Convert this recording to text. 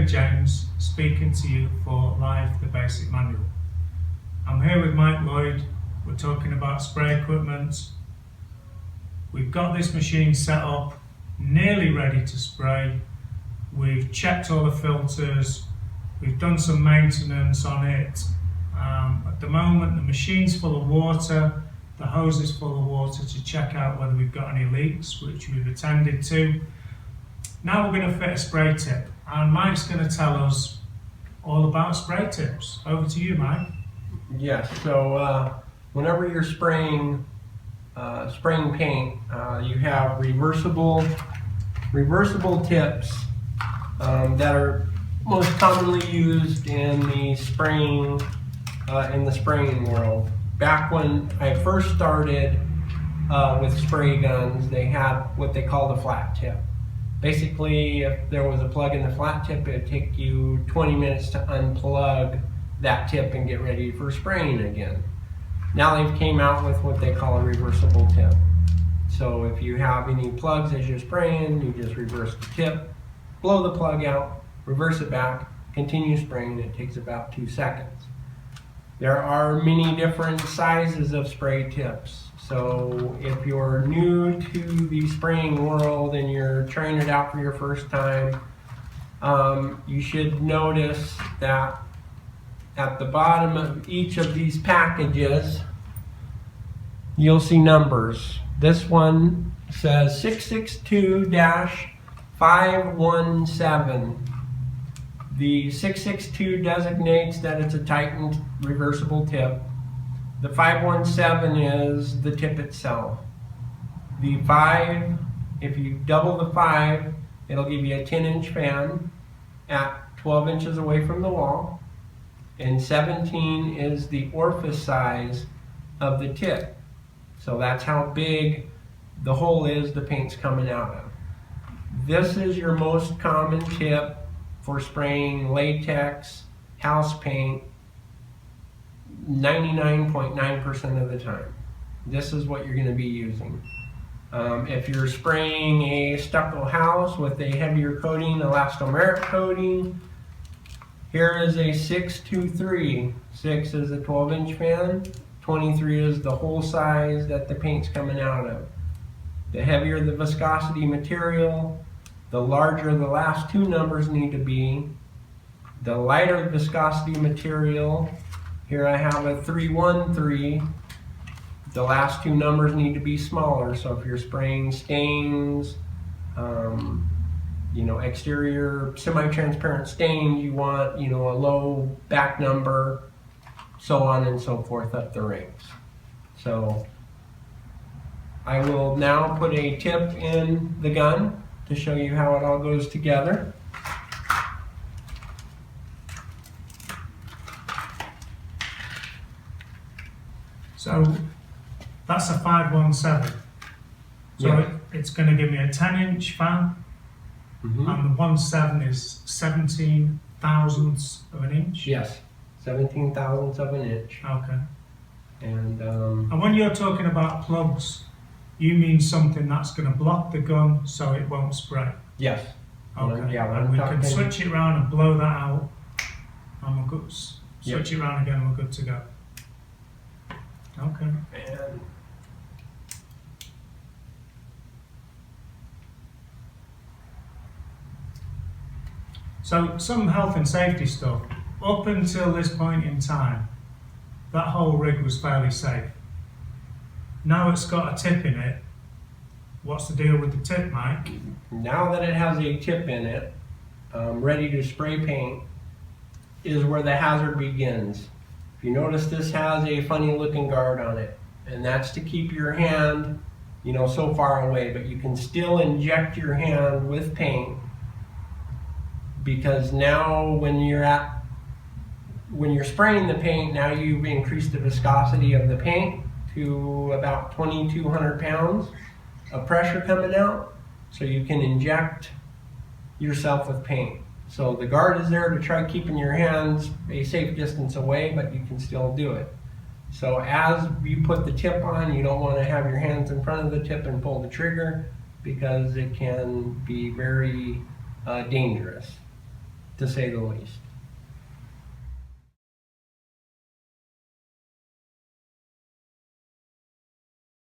David James speaking to you for Live the Basic Manual. I'm here with Mike Lloyd. We're talking about spray equipment. We've got this machine set up, nearly ready to spray. We've checked all the filters. We've done some maintenance on it. At the moment the machine's full of water, the hose is full of water to check out whether we've got any leaks, which we've attended to. Now we're going to fit a spray tip, and Mike's going to tell us all about spray tips. Over to you, Mike. Yes, so whenever you're spraying paint, you have reversible tips that are most commonly used in the spraying world. Back when I first started with spray guns, they had what they call the flat tip. Basically, if there was a plug in the flat tip, it would take you 20 minutes to unplug that tip and get ready for spraying again. Now they've came out with what they call a reversible tip. So if you have any plugs as you're spraying, you just reverse the tip, blow the plug out, reverse it back, continue spraying. It takes about 2 seconds. There are many different sizes of spray tips. So if you're new to the spraying world and you're trying it out for your first time, you should notice that at the bottom of each of these packages, you'll see numbers. This one says 662-517. The 662 designates that it's a tightened reversible tip. The 517 is the tip itself. The 5, if you double the 5, it'll give you a 10-inch fan at 12 inches away from the wall. And 17 is the orifice size of the tip. So that's how big the hole is the paint's coming out of. This is your most common tip for spraying latex, house paint, 99.9% of the time. This is what you're going to be using. If you're spraying a stucco house with a heavier coating, elastomeric coating, here is a 623. 6 is a 12-inch fan, 23 is the hole size that the paint's coming out of. The heavier the viscosity material, the larger the last 2 numbers need to be. The lighter viscosity material, here I have a 313. The last 2 numbers need to be smaller. So if you're spraying stains, exterior semi-transparent stains, you want, a low back number, so on and so forth up the ranks. So I will now put a tip in the gun to show you how it all goes together. So that's a 517. So yeah. It's going to give me a 10-inch fan, and the 17 is 17 thousandths of an inch? Yes, 17 thousandths of an inch. Okay. And when you're talking about plugs, you mean something that's going to block the gun so it won't spray? Yes. Okay. Yeah, and we can switch it around and blow that out, and we're good. Switch it around again and we're good to go. Okay. And so some health and safety stuff. Up until this point in time, that whole rig was fairly safe. Now it's got a tip in it. What's the deal with the tip, Mike? now that it has a tip in it, ready to spray paint, is where the hazard begins. If you notice, this has a funny looking guard on it, and that's to keep your hand, so far away, but you can still inject your hand with paint, because now when you're spraying the paint, now you've increased the viscosity of the paint to about 2,200 pounds of pressure coming out, so you can inject yourself with paint. So the guard is there to try keeping your hands a safe distance away, but you can still do it. So as you put the tip on, you don't want to have your hands in front of the tip and pull the trigger, because it can be very dangerous. to say the least.